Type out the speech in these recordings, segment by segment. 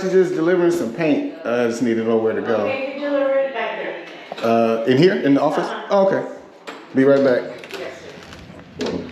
she's just delivering some paint. I just need to know where to go. Okay, you deliver it back there. In here? In the office? Oh, okay. Be right back. Yes, sir.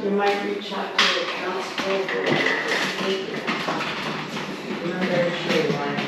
You might reach out to the council for another shade line.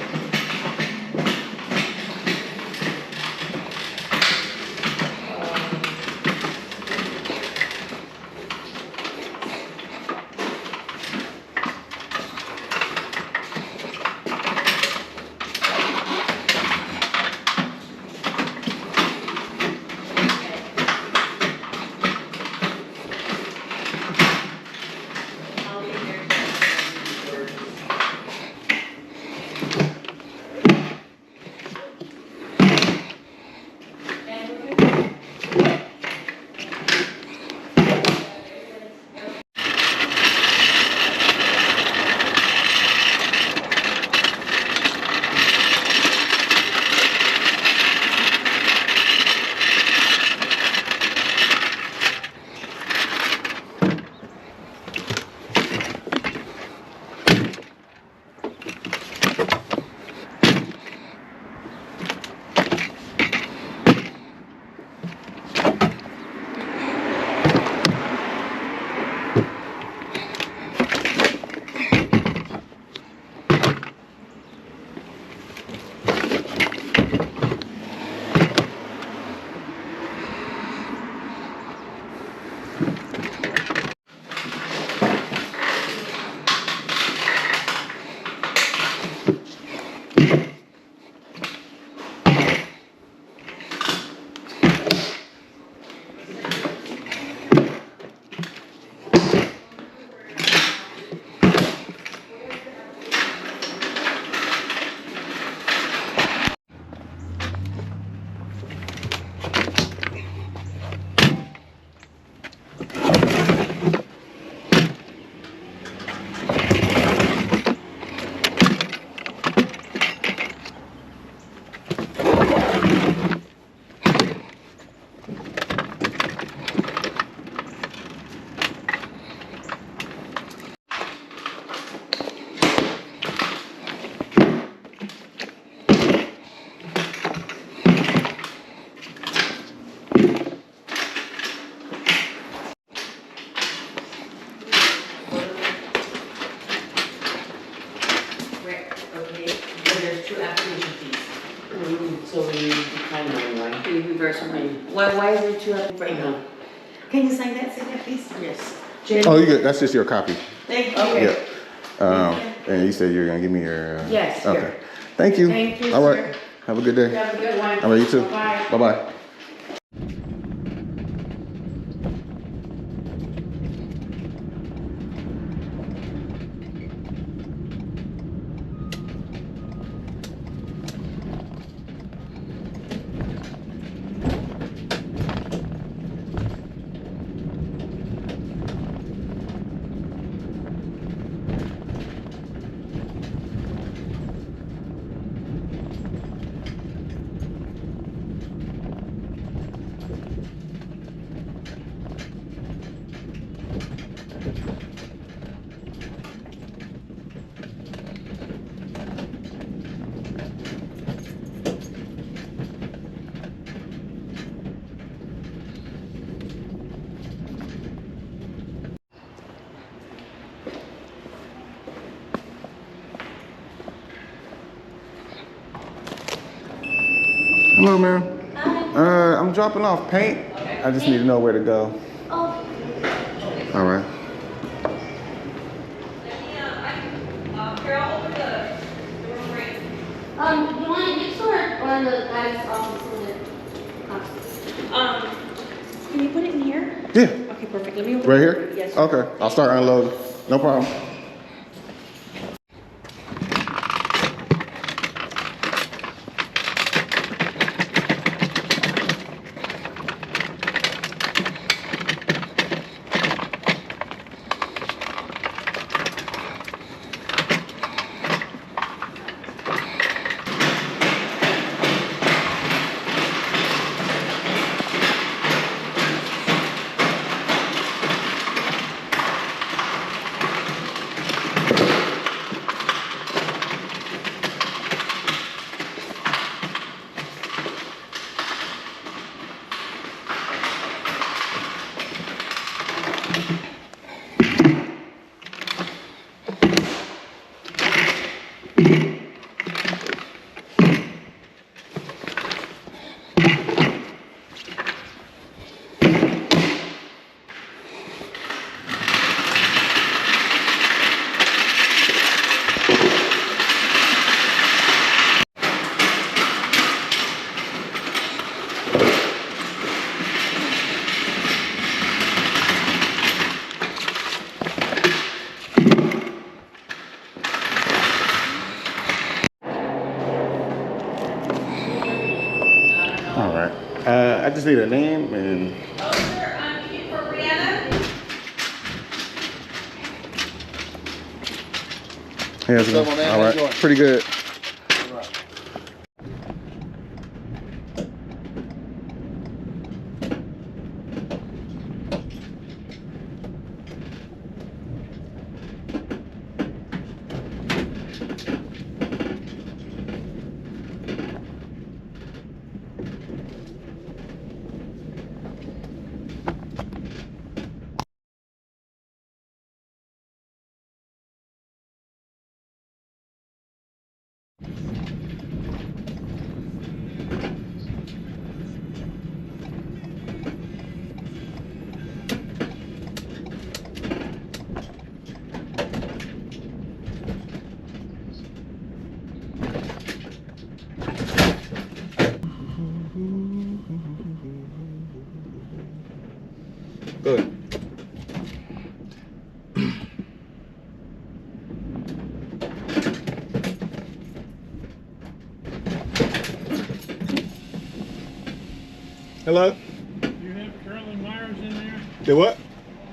So we decline one, right? We reverse money. Why is there two up right now? Can you sign that, please? Yes. Oh, you good. That's just your copy. Thank you. Okay. Yeah. And you said you're gonna give me your. Yes. Okay. Here. Thank you. Thank you, All right. sir. Have a good day. Have a good one. All right. You too. Bye. Bye bye. Hello, ma'am. Hi. I'm dropping off paint. I just need to know where to go. Oh. All right. You want it next door or the guy's office in the house? Can you put it in here? Yeah. Okay, perfect. Let me open Right the here? door. Yes. Okay. I'll start unloading. No problem. All right. I just need a name and. Oh, sir, I'm looking for Brianna. Hey, how's it going? man? All How right. you doing? Pretty good. Good. Hello? Do you have Carolyn Myers in there? The what?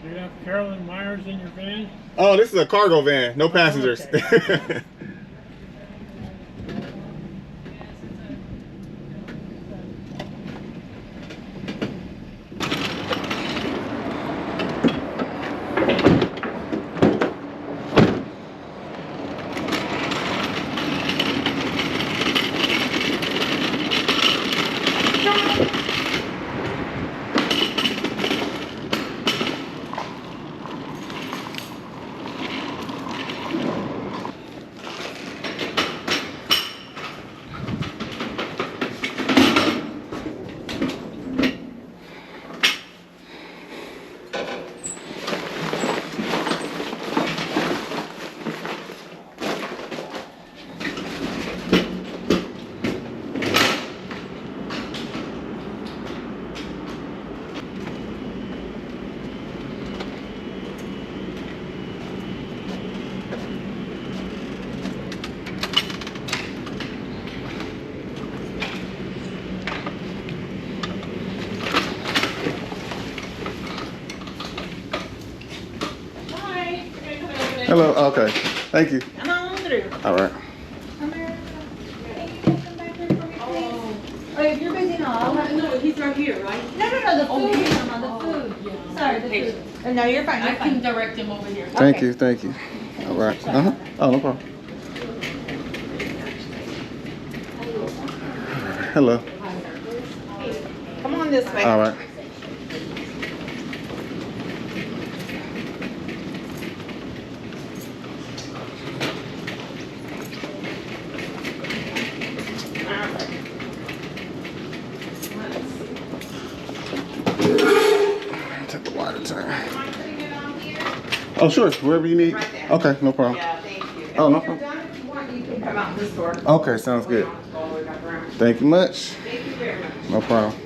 Do you have Carolyn Myers in your van? Oh, this is a cargo van. No passengers. Okay. Hi. You're gonna come over there. Hello. Okay. Thank you. Come on through. All right. Oh, if you're busy, no. No, he's right here, right? No, the Oh, food. yeah. Mama, the food. Yeah. Sorry, the Hey, food. No, you're fine. I You're can fine. direct him over here. Thank Okay. you. Thank you. All right. Oh, no problem. Hello. Come on this way. All right. Take the water turn. Oh, sure. Wherever you need. Right there. Okay, no problem. Yeah, thank you. Oh, no When you're problem. done, if you want, you can come out this door. Okay, sounds good. Go all the way back around. Thank you much. Thank you very much. No problem.